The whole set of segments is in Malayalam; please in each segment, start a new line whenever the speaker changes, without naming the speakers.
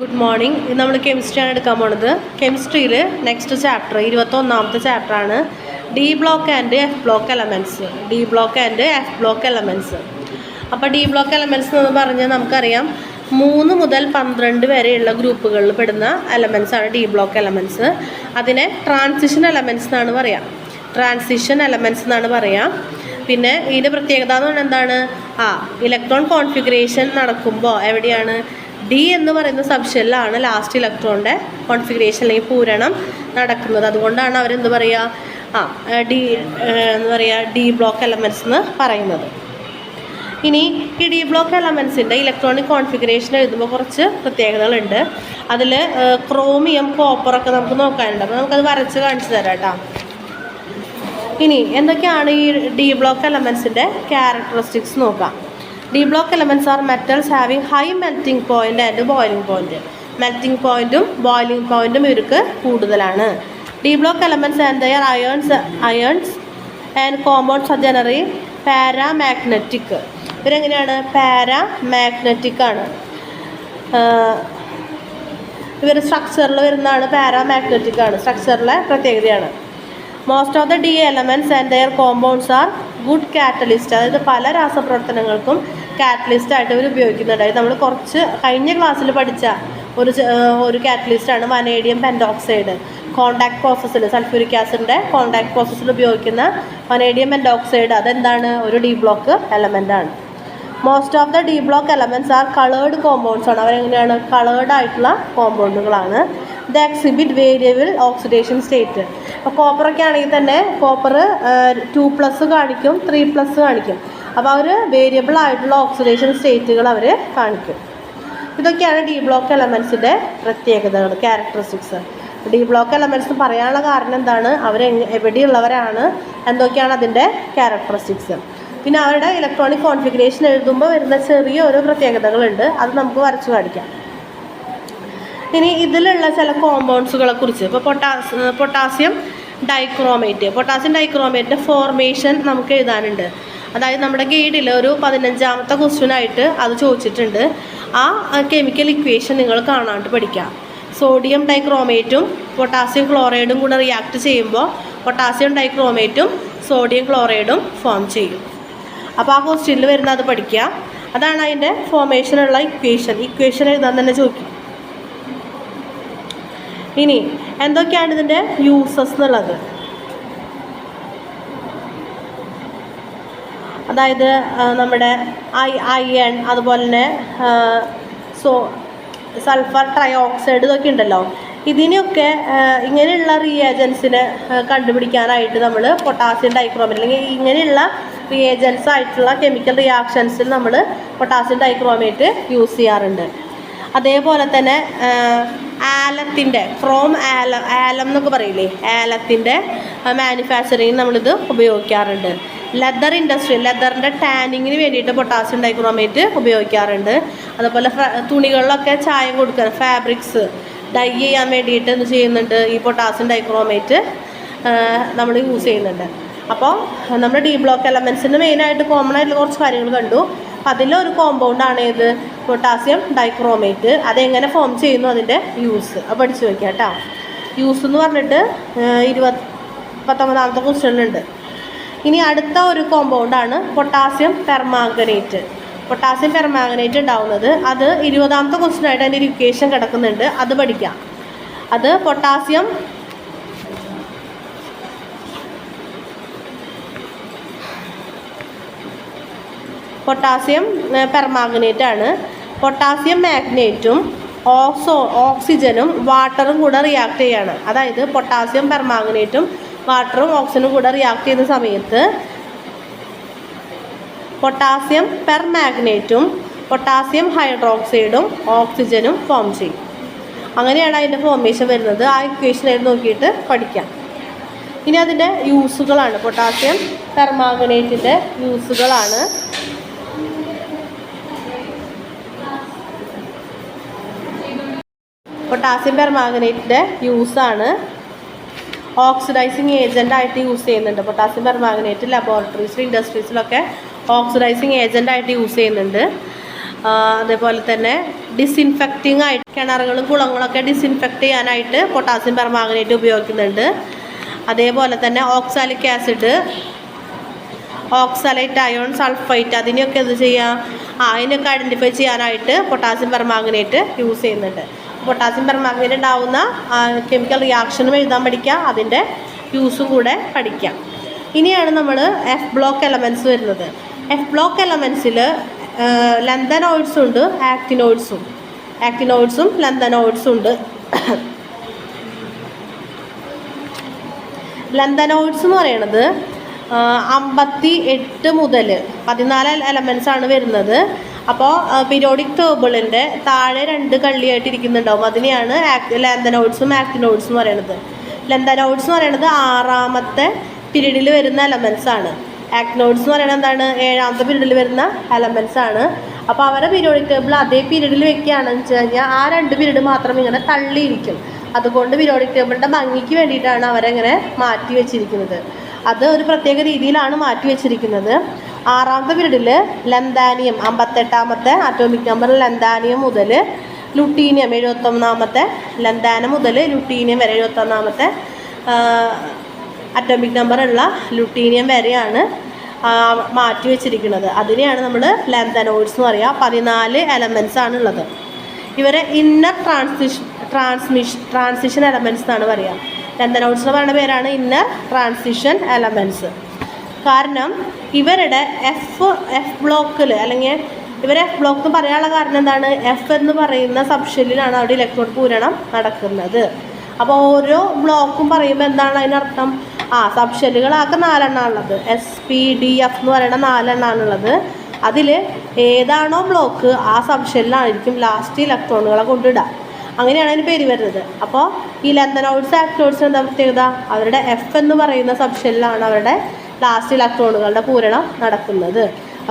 Good morning. ഇത് നമ്മൾ കെമിസ്ട്രിയാണ് എടുക്കാൻ പോണത്. കെമിസ്ട്രിയിൽ നെക്സ്റ്റ് ചാപ്റ്റർ 21ാമത്തെ ചാപ്റ്ററാണ് D block and F block elements. D block and F block elements. അപ്പോൾ ഡി ബ്ലോക്ക് എലമെൻറ്റ്സ് എന്ന് പറഞ്ഞാൽ നമുക്കറിയാം 3 മുതൽ 12 വരെയുള്ള ഗ്രൂപ്പുകളിൽ പെടുന്ന എലമെൻറ്റ്സാണ് ഡി ബ്ലോക്ക് എലമെൻറ്റ്സ്. അതിനെ ട്രാൻസിഷൻ എലമെൻറ്റ്സ് എന്നാണ് പറയാം. ട്രാൻസിഷൻ എലമെൻറ്റ്സ് എന്നാണ് പറയാം. പിന്നെ ഇതിൻ്റെ പ്രത്യേകത എന്ന് പറഞ്ഞാൽ എന്താണ്? ഇലക്ട്രോൺ കോൺഫിഗറേഷൻ നടക്കുമ്പോൾ എവിടെയാണ് ഡി എന്ന് പറയുന്ന സബ്ഷെല്ലാണ് ലാസ്റ്റ് ഇലക്ട്രോണിൻ്റെ കോൺഫിഗറേഷൻ അല്ലെങ്കിൽ പൂരണം നടക്കുന്നത്. അതുകൊണ്ടാണ് അവരെന്ത് പറയുക ഡി ബ്ലോക്ക് എലമെൻറ്റ്സ് എന്ന് പറയുന്നത്. ഇനി ഈ ഡി ബ്ലോക്ക് എലമെൻറ്റ്സിൻ്റെ ഇലക്ട്രോണിക് കോൺഫിഗറേഷൻ എഴുതുമ്പോൾ കുറച്ച് പ്രത്യേകതകളുണ്ട്. അതിൽ ക്രോമിയം, കോപ്പറൊക്കെ നമുക്ക് നോക്കാനുണ്ട്. അപ്പോൾ നമുക്കത് വരച്ച് കാണിച്ചു തരാം കേട്ടോ. ഇനി എന്തൊക്കെയാണ് ഈ ഡി ബ്ലോക്ക് എലമെൻറ്റ്സിൻ്റെ ക്യാരക്ടറിസ്റ്റിക്സ് നോക്കാം. D block elements are metals having high melting point and boiling point. Melting പോയിൻറ്റും ബോയിലിംഗ് പോയിൻറ്റും ഇവർക്ക് കൂടുതലാണ്. D block elements and their ions and compounds are generally paramagnetic. ഇവരെങ്ങനെയാണ്? പാരാമാഗ്നറ്റിക് ആണ്. ഇവർ സ്ട്രക്ചറിൽ വരുന്നതാണ്, പാരാമാഗ്നറ്റിക് ആണ്, സ്ട്രക്ചറിലെ പ്രത്യേകതയാണ്. Most of the D elements and their compounds are good catalyst. അതായത് പല രാസപ്രവർത്തനങ്ങൾക്കും കാറ്റലിസ്റ്റ് ആയിട്ട് ഇവർ ഉപയോഗിക്കുന്നുണ്ട്. അതായത് നമ്മൾ കുറച്ച് കഴിഞ്ഞ ക്ലാസ്സിൽ പഠിച്ച ഒരു കാറ്റലിസ്റ്റാണ് വനേഡിയം പെൻഡോക്സൈഡ്. കോണ്ടാക്ട് പ്രോസസ്സിൽ സൾഫ്യൂരിക് ആസിഡിൻ്റെ കോണ്ടാക്ട് പ്രോസസ്സിൽ ഉപയോഗിക്കുന്ന വനേഡിയം പെൻഡോക്സൈഡ് അതെന്താണ്? ഒരു ഡി ബ്ലോക്ക് എലമെൻ്റാണ്. Most of the D block elements are coloured compounds ആണ്. അവരെങ്ങനെയാണ്? കളേർഡ് ആയിട്ടുള്ള കോമ്പൗണ്ടുകളാണ്. The exhibit variable oxidation state. അപ്പോൾ കോപ്പറൊക്കെ ആണെങ്കിൽ തന്നെ കോപ്പർ 2+ കാണിക്കും, 3+ കാണിക്കും. അപ്പോൾ അവർ വേരിയബിൾ ആയിട്ടുള്ള ഓക്സിഡേഷൻ സ്റ്റേറ്റുകൾ അവർ കാണിക്കും. ഇതൊക്കെയാണ് ഡി ബ്ലോക്ക് എലമെൻറ്റ്സിൻ്റെ പ്രത്യേകതകൾ, ക്യാരക്ടറിസ്റ്റിക്സ്. ഡി ബ്ലോക്ക് എലമെൻറ്റ്സ് പറയാനുള്ള കാരണം എന്താണ്? എവിടെയുള്ളവരാണ്, എന്തൊക്കെയാണ് അതിൻ്റെ ക്യാരക്ടറിസ്റ്റിക്സ്. പിന്നെ അവരുടെ ഇലക്ട്രോണിക് കോൺഫിഗറേഷൻ എഴുതുമ്പോൾ വരുന്ന ചെറിയൊരു പ്രത്യേകതകളുണ്ട്. അത് നമുക്ക് വരച്ച് കാണിക്കാം. ഇനി ഇതിലുള്ള ചില കോമ്പൗണ്ട്സുകളെ കുറിച്ച് ഇപ്പോൾ പൊട്ടാസ്യം ഡൈക്രോമേറ്റിൻ്റെ ഫോർമേഷൻ നമുക്ക് എഴുതാനുണ്ട്. അതായത് നമ്മുടെ ഗൈഡിൽ ഒരു 15ാമത്തെ ക്വസ്റ്റ്യനായിട്ട് അത് ചോദിച്ചിട്ടുണ്ട്. ആ കെമിക്കൽ ഇക്വേഷൻ നിങ്ങൾ കാണാണ്ട് പഠിക്കാം. സോഡിയം ഡൈക്രോമേറ്റും പൊട്ടാസ്യം ക്ലോറൈഡും കൂടെ റിയാക്ട് ചെയ്യുമ്പോൾ പൊട്ടാസ്യം ഡൈക്രോമേറ്റും സോഡിയം ക്ലോറൈഡും ഫോം ചെയ്യും. അപ്പോൾ ആ ക്വസ്റ്റ്യനിൽ വരുന്ന അത് പഠിക്കുക. അതാണ് അതിൻ്റെ ഫോർമേഷനുള്ള ഇക്വേഷൻ എഴുതാൻ തന്നെ ചോദിക്കും. ഇനി എന്തൊക്കെയാണ് ഇതിൻ്റെ യൂസസ് എന്നുള്ളത്? അതായത് നമ്മുടെ അയൺ, അതുപോലെ തന്നെ സൾഫർ ട്രയോക്സൈഡ് ഇതൊക്കെ ഉണ്ടല്ലോ. ഇതിനെയൊക്കെ ഇങ്ങനെയുള്ള റിയേജൻസിനെ കണ്ടുപിടിക്കാനായിട്ട് നമ്മൾ പൊട്ടാസ്യം ഡൈക്രോമേറ്റ് അല്ലെങ്കിൽ ഇങ്ങനെയുള്ള റിയേജൻസ് ആയിട്ടുള്ള കെമിക്കൽ റിയാക്ഷൻസിൽ നമ്മൾ പൊട്ടാസ്യം ഡൈക്രോമേറ്റ് യൂസ് ചെയ്യാറുണ്ട്. അതേപോലെ തന്നെ ആലത്തിൻ്റെ ആലം എന്നൊക്കെ പറയില്ലേ, ആലത്തിൻ്റെ മാനുഫാക്ചറിങ് നമ്മളിത് ഉപയോഗിക്കാറുണ്ട്. ലെതർ ഇൻഡസ്ട്രി, ലെതറിൻ്റെ ടാനിങ്ങിന് വേണ്ടിയിട്ട് പൊട്ടാസ്യം ഡൈക്രോമേറ്റ് ഉപയോഗിക്കാറുണ്ട്. അതുപോലെ തുണികളിലൊക്കെ ചായം കൊടുക്കാൻ, ഫാബ്രിക്സ് ഡൈ ചെയ്യാൻ വേണ്ടിയിട്ട് എന്ത് ചെയ്യുന്നുണ്ട്? ഈ പൊട്ടാസ്യം ഡൈക്രോമേറ്റ് നമ്മൾ യൂസ് ചെയ്യുന്നുണ്ട്. അപ്പോൾ നമ്മുടെ ഡി ബ്ലോക്ക് എലമെൻറ്റ്സിന് മെയിനായിട്ട് കോമൺ ആയിട്ടുള്ള കുറച്ച് കാര്യങ്ങൾ കണ്ടു. അപ്പോൾ അതിലൊരു കോമ്പൗണ്ടാണ് ഏത്? Potassium dichromate. അതെങ്ങനെ ഫോം ചെയ്യുന്നു, അതിൻ്റെ യൂസ് പഠിച്ചു വയ്ക്കുക കേട്ടോ. യൂസ് എന്ന് പറഞ്ഞിട്ട് 19ാമത്തെ ക്വസ്റ്റ്യനിലുണ്ട്. ഇനി അടുത്ത ഒരു കോമ്പൗണ്ടാണ് പൊട്ടാസ്യം പെർമാംഗനേറ്റ്. പൊട്ടാസ്യം പെർമാംഗനേറ്റ് ഉണ്ടാവുന്നത് അത് 20ാമത്തെ ക്വസ്റ്റ്യനായിട്ട് അതിൻ്റെ ഒരു ഇക്വേഷൻ കിടക്കുന്നുണ്ട്. അത് പഠിക്കാം. അത് പൊട്ടാസ്യം പെർമാംഗനേറ്റ് ആണ്. പൊട്ടാസ്യം മാഗ്നേറ്റും ഓക്സിജനും വാട്ടറും കൂടെ റിയാക്ട് ചെയ്യാണ്. അതായത് പൊട്ടാസ്യം പെർമാംഗനേറ്റും വാട്ടറും ഓക്സിജനും കൂടെ റിയാക്ട് ചെയ്യുന്ന സമയത്ത് പൊട്ടാസ്യം പെർമാഗ്നേറ്റും പൊട്ടാസ്യം ഹൈഡ്രോക്സൈഡും ഓക്സിജനും ഫോം ചെയ്യും. അങ്ങനെയാണ് അതിൻ്റെ ഫോർമേഷൻ വരുന്നത്. ആ ഇക്വേഷൻ നോക്കിയിട്ട് പഠിക്കാം. ഇനി അതിൻ്റെ യൂസുകളാണ്, പൊട്ടാസ്യം പെർമാഗ്നേറ്റിൻ്റെ യൂസുകളാണ്. പൊട്ടാസ്യം പെർമാഗ്നേറ്റിൻ്റെ യൂസാണ് ഓക്സിഡൈസിങ് ഏജൻ്റായിട്ട് യൂസ് ചെയ്യുന്നുണ്ട്. പൊട്ടാസ്യം പെർമാഗ്നേറ്റ് ലബോറട്ടറീസിലും ഇൻഡസ്ട്രീസിലൊക്കെ ഓക്സിഡൈസിങ് ഏജൻ്റായിട്ട് യൂസ് ചെയ്യുന്നുണ്ട്. അതേപോലെ തന്നെ ഡിസിൻഫെക്റ്റിംഗ് ആയിട്ട് കിണറുകളും കുളങ്ങളൊക്കെ ഡിസിൻഫെക്റ്റ് ചെയ്യാനായിട്ട് പൊട്ടാസ്യം പെർമാംഗനേറ്റ് ഉപയോഗിക്കുന്നുണ്ട്. അതേപോലെ തന്നെ oxalic acid, oxalate ion, sulphite അതിനെയൊക്കെ എന്ത് ചെയ്യുക, അതിനൊക്കെ ഐഡൻറ്റിഫൈ ചെയ്യാനായിട്ട് പൊട്ടാസ്യം പെർമാംഗനേറ്റ് യൂസ് ചെയ്യുന്നുണ്ട്. പൊട്ടാസ്യം പെർമാംഗനേറ്റ് ഉണ്ടാവുന്ന കെമിക്കൽ റിയാക്ഷനും എഴുതാൻ പഠിക്കുക, അതിൻ്റെ യൂസും കൂടെ പഠിക്കാം. ഇനിയാണ് നമ്മൾ എഫ് ബ്ലോക്ക് എലമെൻറ്റ്സ് വരുന്നത്. എഫ് ബ്ലോക്ക് എലമെൻറ്റ്സിൽ ലന്തനോയിഡ്സും ഉണ്ട്, ആക്റ്റിനോയിഡ്സും ലന്തനോയിഡ്സും ഉണ്ട്. ലന്തനോയിഡ്സ് എന്ന് പറയുന്നത് 58 മുതൽ 14 എലമെൻറ്റ്സ് ആണ് വരുന്നത്. അപ്പോൾ പീരിയോഡിക് ടേബിളിൻ്റെ താഴെ 2 കള്ളിയായിട്ട് ഇരിക്കുന്നുണ്ടാവും, അതിനെയാണ് ലന്തനോയിഡ്സും ആക്റ്റിനോയിഡ്സും എന്ന് പറയുന്നത്. ലന്തനോയിഡ്സ് എന്ന് പറയുന്നത് 6ാമത്തെ പീരീഡിൽ വരുന്ന എലമെൻറ്റ്സ് ആണ്. ആക്റ്റിനോയിഡ്സ് എന്ന് പറയുന്നത് എന്താണ്, 7ാമത്തെ പീരീഡിൽ വരുന്ന എലമെൻറ്റ്സ് ആണ്. അപ്പോൾ അവരുടെ പീരിയോഡിക് ടേബിൾ അതേ പീരീഡിൽ വെക്കുകയാണെന്ന് വെച്ച് കഴിഞ്ഞാൽ ആ 2 പീരീഡ് മാത്രം ഇങ്ങനെ തള്ളിയിരിക്കും. അതുകൊണ്ട് പീരിയോഡിക് ടേബിളിൻ്റെ ഭംഗിക്ക് വേണ്ടിയിട്ടാണ് അവരെങ്ങനെ മാറ്റി വെച്ചിരിക്കുന്നത്. അത് ഒരു പ്രത്യേക രീതിയിലാണ് മാറ്റി വെച്ചിരിക്കുന്നത്. 6ാമത്തെ പീരീഡിൽ ലന്താനിയം 58ാമത്തെ അറ്റോമിക് നമ്പർ ലന്താനിയം മുതൽ ലുട്ടീനിയം 71ാമത്തെ ലന്താനം മുതൽ ലുട്ടീനിയം വരെ 71ാമത്തെ അറ്റോമിക് നമ്പർ ഉള്ള ലുട്ടീനിയം വരെയാണ് മാറ്റി വെച്ചിരിക്കുന്നത്. അതിനെയാണ് നമ്മൾ ലന്തനോയിഡ്സ് എന്ന് പറയുക. 14 എലമെൻറ്റ്സ് ആണ് ഉള്ളത്. ഇവരെ ഇന്നർ ട്രാൻസിഷൻ എലമെൻറ്റ്സ് എന്നാണ് പറയുക. ലന്തനോയിഡ്സ് എന്ന് പറയുന്ന പേരാണ് ഇന്നർ ട്രാൻസിഷൻ എലമെൻറ്റ്സ്. കാരണം ഇവരുടെ എഫ് ബ്ലോക്കിൽ, അല്ലെങ്കിൽ ഇവരെ എഫ് ബ്ലോക്ക് എന്ന് പറയാനുള്ള കാരണം എന്താണ്, എഫ് എന്ന് പറയുന്ന സബ്ഷെല്ലിലാണ് അവിടെ ഇലക്ട്രോൺ പൂരണം നടക്കുന്നത്. അപ്പോൾ ഓരോ ബ്ലോക്കും പറയുമ്പോൾ എന്താണ് അതിനർത്ഥം, സബ്ഷെല്ലുകളാകെ 4 എണ്ണമാണുള്ളത്. SP-DF എന്ന് പറയുന്ന 4 എണ്ണമാണുള്ളത്. അതിൽ ഏതാണോ ബ്ലോക്ക് ആ സബ്ഷെല്ലായിരിക്കും ലാസ്റ്റ് ഇലക്ട്രോണുകളെ കൊണ്ടിടുക. അങ്ങനെയാണ് അതിന് പേര് വരുന്നത്. അപ്പോൾ ഈ ലന്തനോയിഡ്സ് ആക്റ്റിനോയിഡ്സ് എന്താ പ്രത്യേകത, അവരുടെ എഫ് എന്ന് പറയുന്ന സബ്ഷെല്ലാണ് അവരുടെ ലാസ്റ്റ് ഇലക്ട്രോണുകളുടെ പൂരണം നടക്കുന്നത്.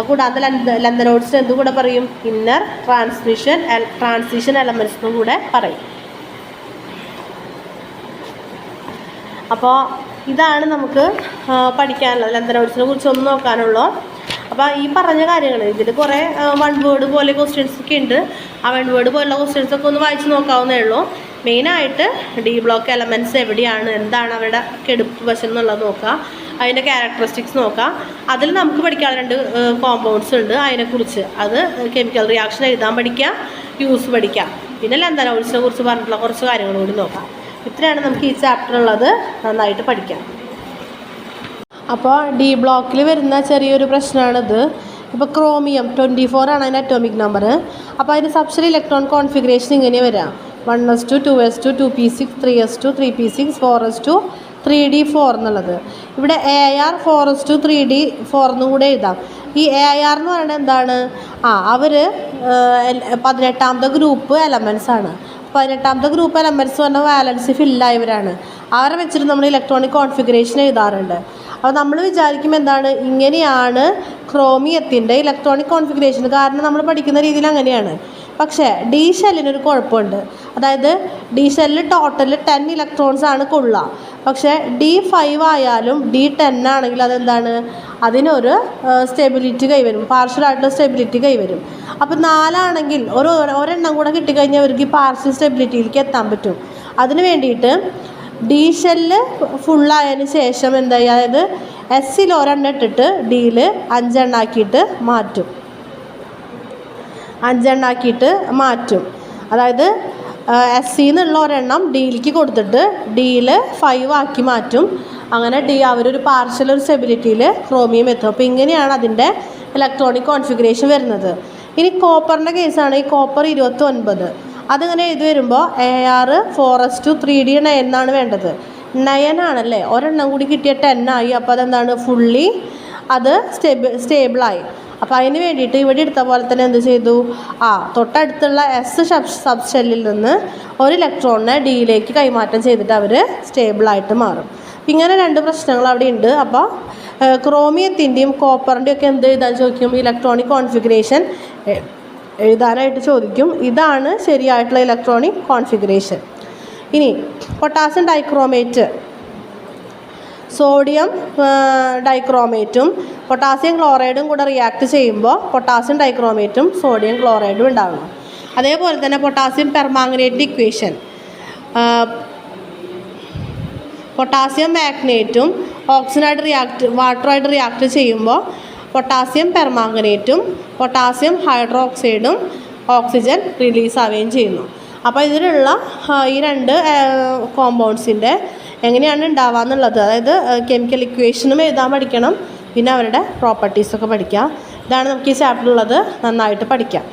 കൂടാതെ ലന്തനോയിഡ്സിന് എന്തുകൂടെ പറയും, ഇന്നർ ട്രാൻസിഷൻ എലമെൻറ്റ്സ് എന്നും കൂടെ പറയും. അപ്പോൾ ഇതാണ് നമുക്ക് പഠിക്കാനുള്ളത്. ലന്തനോയിഡ്സിനെ കുറിച്ച് ഒന്ന് നോക്കാനുള്ളൂ. അപ്പോൾ ഈ പറഞ്ഞ കാര്യങ്ങൾ ഇതിൽ കുറേ 1 വേർഡ് പോലെ ക്വസ്റ്റ്യൻസ് ഒക്കെ ഉണ്ട്. ആ 1 വേർഡ് പോലുള്ള ക്വസ്റ്റ്യൻസൊക്കെ ഒന്ന് വായിച്ച് നോക്കാവുന്നേ ഉള്ളൂ. മെയിനായിട്ട് ഡി ബ്ലോക്ക് എലമെൻറ്റ്സ് എവിടെയാണ്, എന്താണ് അവരുടെ കെടുപ്പ് വശം എന്നുള്ളത് നോക്കുക, അതിൻ്റെ ക്യാരക്ടറിസ്റ്റിക്സ് നോക്കുക. അതിൽ നമുക്ക് പഠിക്കാനുള്ള 2 കോമ്പൗണ്ട്സ് ഉണ്ട്, അതിനെക്കുറിച്ച് അത് കെമിക്കൽ റിയാക്ഷൻ എഴുതാൻ പഠിക്കുക, യൂസ് പഠിക്കുക. പിന്നെ ലന്തനോയിഡ്സിനെ കുറിച്ച് പറഞ്ഞിട്ടുള്ള കുറച്ച് കാര്യങ്ങൾ കൂടി നോക്കാം. ഇത്രയാണ് നമുക്ക് ഈ ചാപ്റ്റർ ഉള്ളത്, നന്നായിട്ട് പഠിക്കാം. അപ്പോൾ ഡി ബ്ലോക്കിൽ വരുന്ന ചെറിയൊരു പ്രശ്നമാണിത്. ഇപ്പോൾ ക്രോമിയം 24 ആണ് അതിൻ്റെ അറ്റോമിക് നമ്പർ. അപ്പോൾ അതിൻ്റെ സബ്ഷെൽ ഇലക്ട്രോൺ കോൺഫിഗറേഷൻ ഇങ്ങനെ വരാം: 1s2 2s2 2p6 3s2 3p6 4s2 3d4 എന്നുള്ളത്. ഇവിടെ AR 4s2 3d4 എന്നും കൂടെ എഴുതാം. ഈ AR എന്ന് പറയുന്നത് എന്താണ്, അവർ 18ാമത്തെ ഗ്രൂപ്പ് എലമെൻറ്റ്സ് ആണ്. 18ാമത്തെ ഗ്രൂപ്പ് എലമെൻറ്റ്സ് പറഞ്ഞാൽ വാലൻസി ഫില്ലായവരാണ്. അവരെ വെച്ചിട്ട് നമ്മൾ ഇലക്ട്രോണിക് കോൺഫിഗറേഷൻ എഴുതാറുണ്ട്. അപ്പോൾ നമ്മൾ വിചാരിക്കും എന്താണ്, ഇങ്ങനെയാണ് ക്രോമിയത്തിൻ്റെ ഇലക്ട്രോണിക് കോൺഫിഗറേഷൻ, കാരണം നമ്മൾ പഠിക്കുന്ന രീതിയിൽ അങ്ങനെയാണ്. പക്ഷേ ഡി ഷെല്ലിനൊരു കുഴപ്പമുണ്ട്. അതായത് ഡി ഷെല്ലിൽ ടോട്ടൽ 10 ഇലക്ട്രോൺസ് ആണ് കൊള്ളുക. പക്ഷേ D5 ആയാലും D10 ആണെങ്കിൽ അതെന്താണ്, അതിനൊരു സ്റ്റെബിലിറ്റി കൈവരും, പാർഷ്യലായിട്ടുള്ള സ്റ്റെബിലിറ്റി കൈവരും. അപ്പോൾ 4 ആണെങ്കിൽ ഒരെണ്ണം കൂടെ കിട്ടിക്കഴിഞ്ഞാൽ അവർക്ക് ഈ പാർഷ്യൽ സ്റ്റെബിലിറ്റിയിലേക്ക് എത്താൻ പറ്റും. അതിന് വേണ്ടിയിട്ട് ഡി ഷെല്ല് ഫുള്ളായതിന് ശേഷം എന്താ ചെയ്യുക, അതായത് എസ്സിൽ ഒരെണ്ണം ഇട്ടിട്ട് ഡിയിൽ 5 എണ്ണാക്കിയിട്ട് മാറ്റും. 5 എണ്ണാക്കിയിട്ട് മാറ്റും. അതായത് SC-ന്നുള്ള ഒരെണ്ണം ഡിയിലേക്ക് കൊടുത്തിട്ട് ഡിയിൽ 5 ആക്കി മാറ്റും. അങ്ങനെ അവരൊരു പാർഷ്യൽ ഒരു സ്റ്റെബിലിറ്റിയിൽ ക്രോമിയം എത്തും. അപ്പോൾ ഇങ്ങനെയാണ് അതിൻ്റെ ഇലക്ട്രോണിക് കോൺഫിഗറേഷൻ വരുന്നത്. ഇനി കോപ്പറിൻ്റെ കേസാണ്. ഈ കോപ്പർ 29 അതിങ്ങനെ എഴുതി വരുമ്പോൾ AR 4s2 3d 9 എന്നാണ് വേണ്ടത്. 9 ആണല്ലേ, ഒരെണ്ണം കൂടി കിട്ടിയ 10 ആയി. അപ്പോൾ അതെന്താണ്, ഫുള്ളി അത് സ്റ്റേബിളായി. അപ്പോൾ അതിന് വേണ്ടിയിട്ട് ഇവിടെ എടുത്ത പോലെ തന്നെ എന്ത് ചെയ്തു, തൊട്ടടുത്തുള്ള സബ് ഷെല്ലിൽ നിന്ന് ഒരു ഇലക്ട്രോണിനെ ഡിയിലേക്ക് കൈമാറ്റം ചെയ്തിട്ട് അവർ സ്റ്റേബിളായിട്ട് മാറും. ഇങ്ങനെ 2 പ്രശ്നങ്ങൾ അവിടെ ഉണ്ട്. അപ്പോൾ ക്രോമിയത്തിൻ്റെയും കോപ്പറിൻ്റെയും ഒക്കെ എന്ത് എഴുതാൻ ചോദിക്കും, ഇലക്ട്രോണിക് കോൺഫിഗറേഷൻ എഴുതാനായിട്ട് ചോദിക്കും. ഇതാണ് ശരിയായിട്ടുള്ള ഇലക്ട്രോണിക് കോൺഫിഗറേഷൻ. ഇനി പൊട്ടാസ്യം ഡൈക്രോമേറ്റ്, സോഡിയം ഡൈക്രോമേറ്റും പൊട്ടാസ്യം ക്ലോറൈഡും കൂടെ റിയാക്ട് ചെയ്യുമ്പോൾ പൊട്ടാസ്യം ഡൈക്രോമേറ്റും സോഡിയം ക്ലോറൈഡും ഉണ്ടാകുന്നു. അതേപോലെ തന്നെ പൊട്ടാസ്യം പെർമാംഗനേറ്റ് ഇക്വേഷൻ, പൊട്ടാസ്യം മാഗ്നേറ്റും ഓക്സിജനായിട്ട് വാട്ടറുമായിട്ട് റിയാക്ട് ചെയ്യുമ്പോൾ പൊട്ടാസ്യം പെർമാംഗനേറ്റും പൊട്ടാസ്യം ഹൈഡ്രോക്സൈഡും ഓക്സിജൻ റിലീസ് ആവുകയും ചെയ്യുന്നു. അപ്പോൾ ഇതിലുള്ള ഈ രണ്ട് കോമ്പൗണ്ട്സിൻ്റെ എങ്ങനെയാണ് ഉണ്ടാവുക എന്നുള്ളത്, അതായത് കെമിക്കൽ ഇക്വേഷനും എഴുതാൻ പഠിക്കണം, പിന്നെ അവരുടെ പ്രോപ്പർട്ടീസൊക്കെ പഠിക്കാം. ഇതാണ് നമുക്ക് ഈ ചാപ്റ്ററിലുള്ളത്. നന്നായിട്ട് പഠിക്കാം.